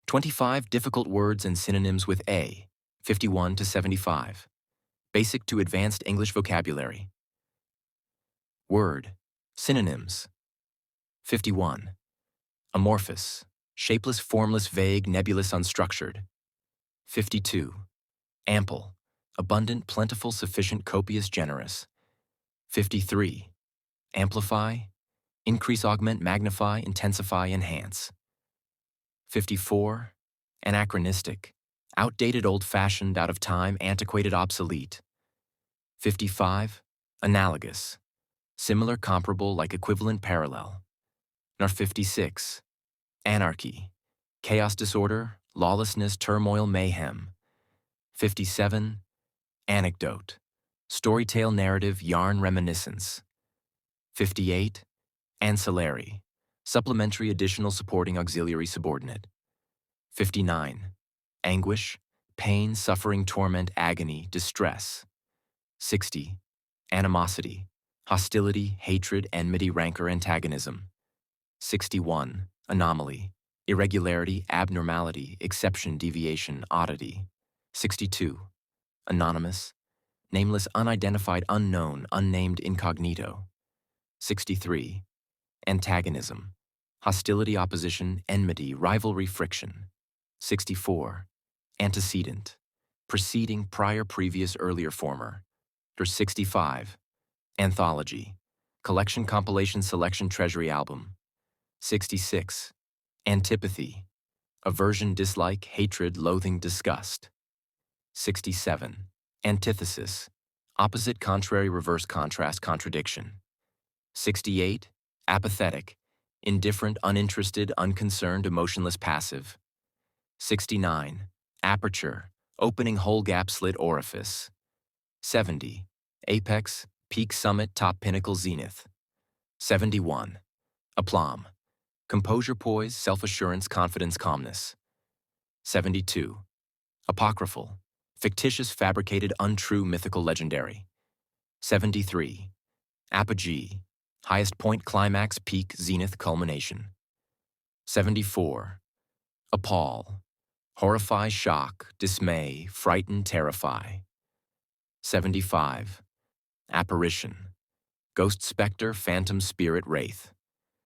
25 difficult words and synonyms with A, 51 to 75. Basic to advanced English vocabulary. Word. Synonyms. 51. Amorphous. Shapeless, formless, vague, nebulous, unstructured. 52. Ample. Abundant, plentiful, sufficient, copious, generous. 53. Amplify. Increase, augment, magnify, intensify, enhance. 54. Anachronistic. Outdated, old-fashioned, out of time, antiquated, obsolete. 55. Analogous. Similar, comparable, like equivalent, parallel. Nor 56. Anarchy. Chaos, disorder, lawlessness, turmoil, mayhem. 57. Anecdote. Storytale, narrative, yarn, reminiscence. 58. Ancillary. Supplementary, additional, supporting, auxiliary, subordinate. 59. Anguish. Pain, suffering, torment, agony, distress. 60. Animosity. Hostility, hatred, enmity, rancor, antagonism. 61. Anomaly. Irregularity, abnormality, exception, deviation, oddity. 62. Anonymous. Nameless, unidentified, unknown, unnamed, incognito. 63. Antagonism. Hostility, opposition, enmity, rivalry, friction. 64. Antecedent. Preceding, prior, previous, earlier, former. 65. Anthology. Collection, compilation, selection, treasury, album. 66. Antipathy. Aversion, dislike, hatred, loathing, disgust. 67. Antithesis. Opposite, contrary, reverse, contrast, contradiction. 68. Apathetic. Indifferent, uninterested, unconcerned, emotionless, passive. 69. Aperture. Opening, hole, gap, slit, orifice. 70. Apex. Peak, summit, top, pinnacle, zenith. 71. Aplomb. Composure, poise, self-assurance, confidence, calmness. 72. Apocryphal. Fictitious, fabricated, untrue, mythical, legendary. 73. Apogee. Highest point, climax, peak, zenith, culmination. 74. Appall. Horrify, shock, dismay, frighten, terrify. 75. Apparition. Ghost, specter, phantom, spirit, wraith.